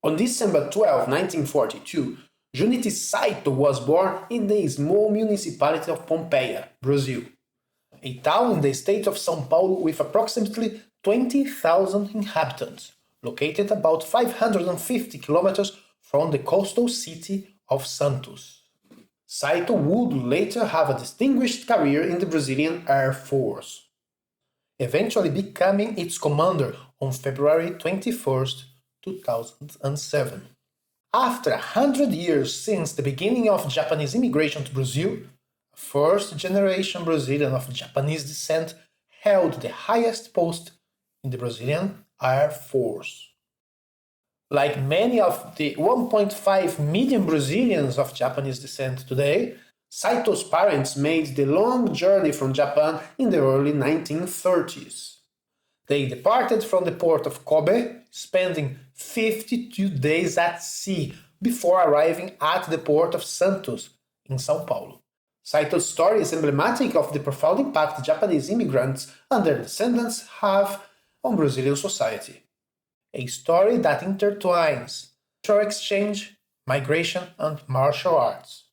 On December 12, 1942, Junichi Saito was born in the small municipality of Pompeia, Brazil, a town in the state of São Paulo with approximately 20,000 inhabitants, located about 550 kilometers from the coastal city of Santos. Saito would later have a distinguished career in the Brazilian Air Force, eventually becoming its commander on February 21, 2007. After 100 years since the beginning of Japanese immigration to Brazil, a first-generation Brazilian of Japanese descent held the highest post in the Brazilian Air Force. Like many of the 1.5 million Brazilians of Japanese descent today, Saito's parents made the long journey from Japan in the early 1930s. They departed from the port of Kobe, spending 52 days at sea before arriving at the port of Santos in São Paulo. Saito's story is emblematic of the profound impact Japanese immigrants and their descendants have on Brazilian society. A story that intertwines cultural exchange, migration, and martial arts.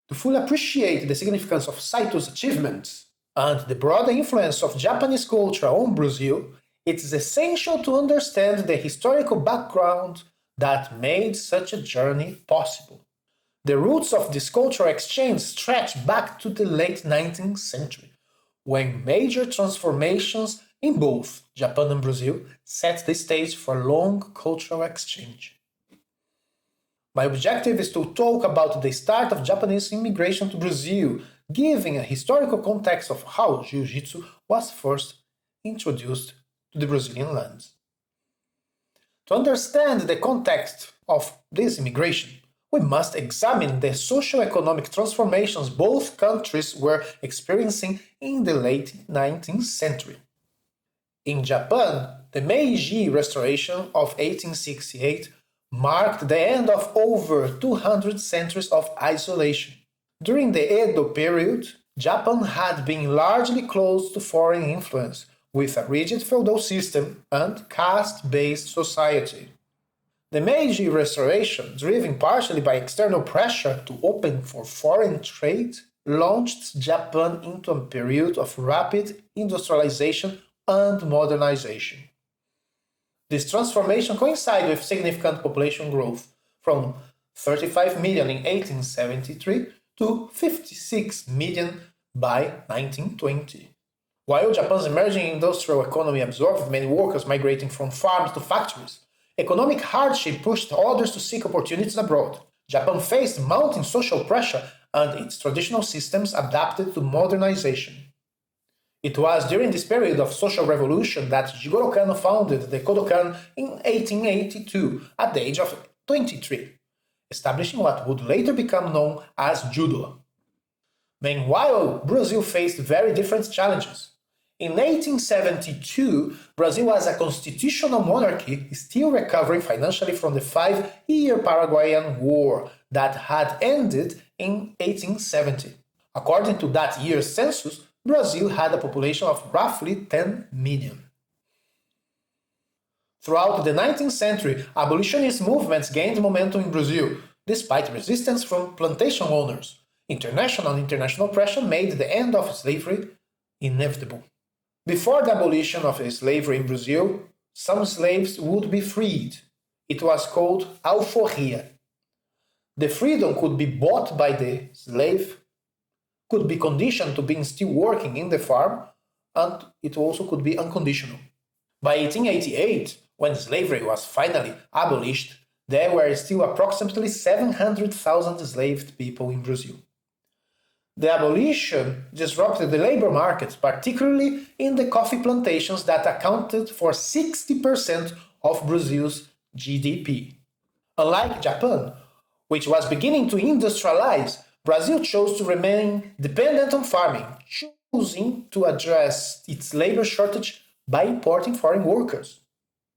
To fully appreciate the significance of Saito's achievements and the broader influence of Japanese culture on Brazil, it is essential to understand the historical background that made such a journey possible. The roots of this cultural exchange stretch back to the late 19th century, when major transformations in both Japan and Brazil set the stage for long cultural exchange. My objective is to talk about the start of Japanese immigration to Brazil, giving a historical context of how Jiu-Jitsu was first introduced to the Brazilian lands. To understand the context of this immigration, we must examine the socioeconomic transformations both countries were experiencing in the late 19th century. In Japan, the Meiji Restoration of 1868 marked the end of over 200 centuries of isolation. During the Edo period, Japan had been largely closed to foreign influence, with a rigid feudal system and caste-based society. The Meiji Restoration, driven partially by external pressure to open for foreign trade, launched Japan into a period of rapid industrialization and modernization. This transformation coincided with significant population growth, from 35 million in 1873 to 56 million by 1920. While Japan's emerging industrial economy absorbed many workers migrating from farms to factories, economic hardship pushed others to seek opportunities abroad. Japan faced mounting social pressure, and its traditional systems adapted to modernization. It was during this period of social revolution that Jigoro Kano founded the Kodokan in 1882 at the age of 23, establishing what would later become known as Judo. Meanwhile, Brazil faced very different challenges. In 1872, Brazil was a constitutional monarchy still recovering financially from the 5-year Paraguayan War that had ended in 1870. According to that year's census, Brazil had a population of roughly 10 million. Throughout the 19th century, abolitionist movements gained momentum in Brazil, despite resistance from plantation owners. International pressure made the end of slavery inevitable. Before the abolition of slavery in Brazil, some slaves would be freed. It was called alforria. The freedom could be bought by the slave, could be conditioned to being still working in the farm, and it also could be unconditional. By 1888, when slavery was finally abolished, there were still approximately 700,000 enslaved people in Brazil. The abolition disrupted the labor market, particularly in the coffee plantations that accounted for 60% of Brazil's GDP. Unlike Japan, which was beginning to industrialize, Brazil chose to remain dependent on farming, choosing to address its labor shortage by importing foreign workers.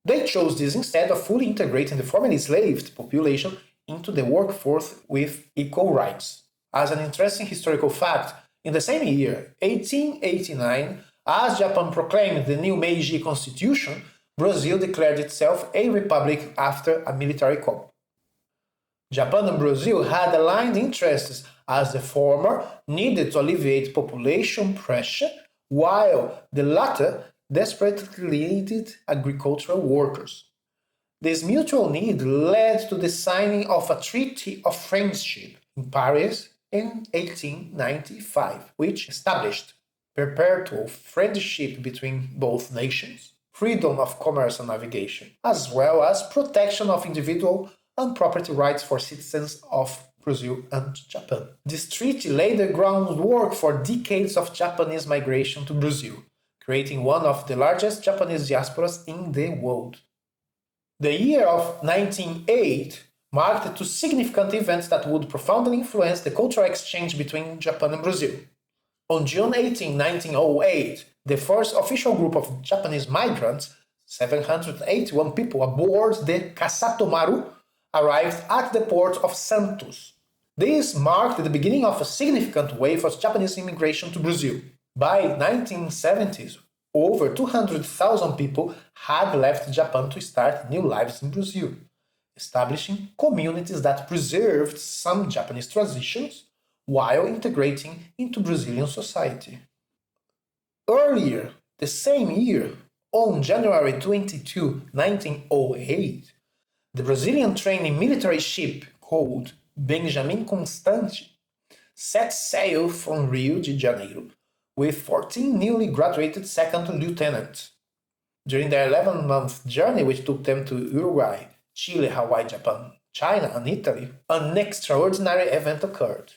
They chose this instead of fully integrating the formerly enslaved population into the workforce with equal rights. As an interesting historical fact, in the same year, 1889, as Japan proclaimed the new Meiji Constitution, Brazil declared itself a republic after a military coup. Japan and Brazil had aligned interests as the former needed to alleviate population pressure, while the latter desperately needed agricultural workers. This mutual need led to the signing of a Treaty of Friendship in Paris in 1895, which established perpetual friendship between both nations, freedom of commerce and navigation, as well as protection of individual and property rights for citizens of Brazil and Japan. This treaty laid the groundwork for decades of Japanese migration to Brazil, creating one of the largest Japanese diasporas in the world. The year of 1908 marked two significant events that would profoundly influence the cultural exchange between Japan and Brazil. On June 18, 1908, the first official group of Japanese migrants, 781 people aboard the Kasatomaru, arrived at the port of Santos. This marked the beginning of a significant wave of Japanese immigration to Brazil. By 1970s, over 200,000 people had left Japan to start new lives in Brazil, establishing communities that preserved some Japanese traditions while integrating into Brazilian society. Earlier, the same year, on January 22, 1908, the Brazilian training military ship called Benjamin Constant set sail from Rio de Janeiro with 14 newly graduated second lieutenants. During their 11-month journey, which took them to Uruguay, Chile, Hawaii, Japan, China, and Italy, an extraordinary event occurred.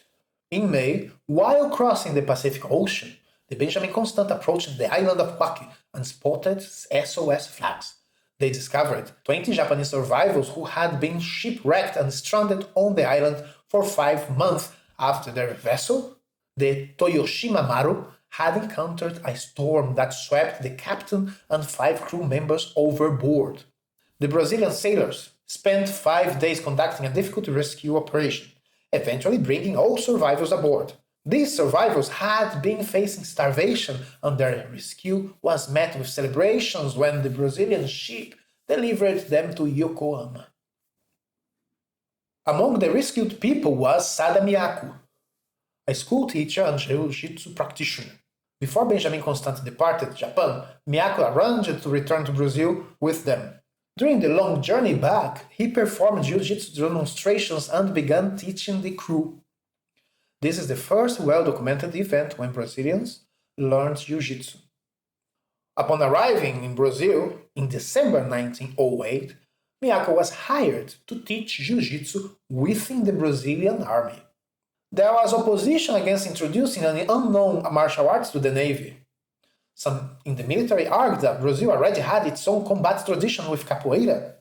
In May, while crossing the Pacific Ocean, the Benjamin Constant approached the island of Kwaki and spotted SOS flags. They discovered 20 Japanese survivors who had been shipwrecked and stranded on the island for 5 months after their vessel, the Toyoshima Maru, had encountered a storm that swept the captain and 5 crew members overboard. The Brazilian sailors spent 5 days conducting a difficult rescue operation, eventually bringing all survivors aboard. These survivors had been facing starvation, and their rescue was met with celebrations when the Brazilian ship delivered them to Yokohama. Among the rescued people was Sada Miyako, a school teacher and Jiu-Jitsu practitioner. Before Benjamin Constant departed Japan, Miyako arranged to return to Brazil with them. During the long journey back, he performed Jiu-Jitsu demonstrations and began teaching the crew. This is the first well-documented event when Brazilians learned Jiu-Jitsu. Upon arriving in Brazil in December 1908, Miyako was hired to teach Jiu-Jitsu within the Brazilian army. There was opposition against introducing an unknown martial arts to the Navy. Some in the military argued that Brazil already had its own combat tradition with capoeira,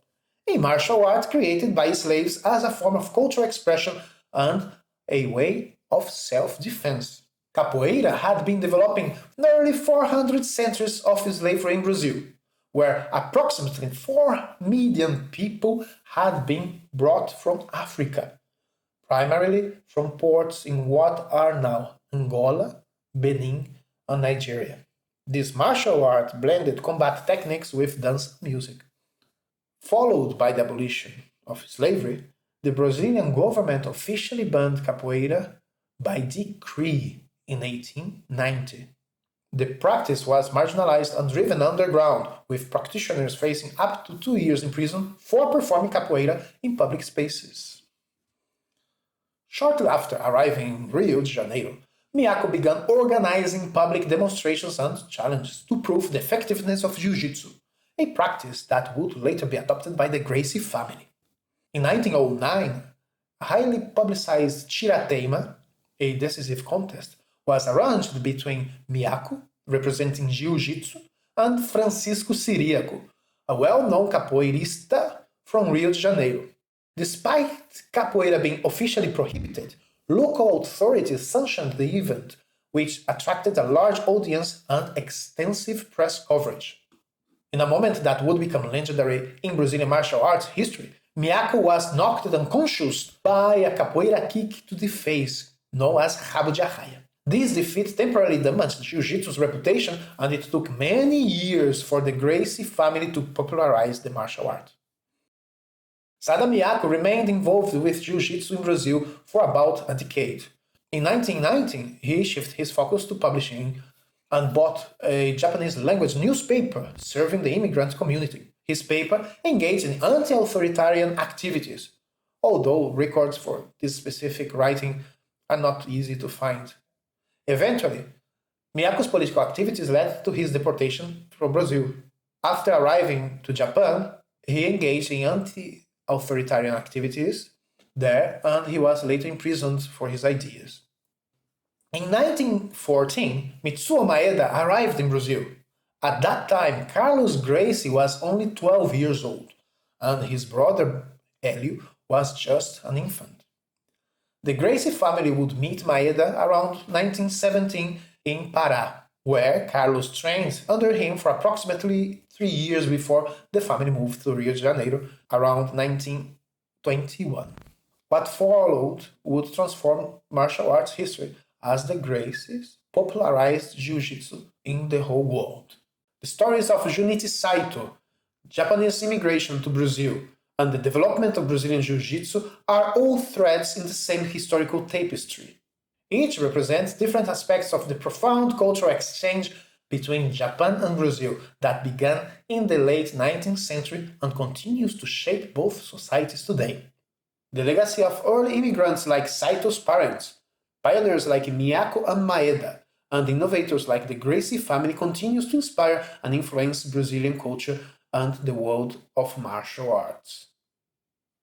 a martial art created by slaves as a form of cultural expression and a way of self-defense. Capoeira had been developing nearly 400 centuries of slavery in Brazil, where approximately 4 million people had been brought from Africa, primarily from ports in what are now Angola, Benin, and Nigeria. This martial art blended combat techniques with dance music. Followed by the abolition of slavery, the Brazilian government officially banned capoeira by decree in 1890. The practice was marginalized and driven underground, with practitioners facing up to 2 years in prison for performing capoeira in public spaces. Shortly after arriving in Rio de Janeiro, Miyako began organizing public demonstrations and challenges to prove the effectiveness of Jiu-Jitsu, a practice that would later be adopted by the Gracie family. In 1909, a highly publicized Chirateima, a decisive contest, was arranged between Miyako, representing Jiu-Jitsu, and Francisco Siriaco, a well-known capoeirista from Rio de Janeiro. Despite capoeira being officially prohibited, local authorities sanctioned the event, which attracted a large audience and extensive press coverage. In a moment that would become legendary in Brazilian martial arts history, Miyako was knocked unconscious by a capoeira kick to the face, known as rabo de arraia. This defeat temporarily damaged Jiu-Jitsu's reputation, and it took many years for the Gracie family to popularize the martial art. Sada Miyako remained involved with Jiu-Jitsu in Brazil for about a decade. In 1919, he shifted his focus to publishing and bought a Japanese language newspaper serving the immigrant community. His paper engaged in anti-authoritarian activities, although records for this specific writing are not easy to find. Eventually, Miyako's political activities led to his deportation from Brazil. After arriving to Japan, he engaged in anti-authoritarian activities there, and he was later imprisoned for his ideas. In 1914, Mitsuo Maeda arrived in Brazil. At that time, Carlos Gracie was only 12 years old, and his brother Hélio was just an infant. The Gracie family would meet Maeda around 1917 in Pará, where Carlos trained under him for approximately 3 years before the family moved to Rio de Janeiro around 1921. What followed would transform martial arts history as the Gracies popularized Jiu-Jitsu in the whole world. The stories of Junichi Saito, Japanese immigration to Brazil, and the development of Brazilian Jiu-Jitsu are all threads in the same historical tapestry. Each represents different aspects of the profound cultural exchange between Japan and Brazil that began in the late 19th century and continues to shape both societies today. The legacy of early immigrants like Saito's parents, pioneers like Miyako and Maeda, and innovators like the Gracie family continues to inspire and influence Brazilian culture and the world of martial arts.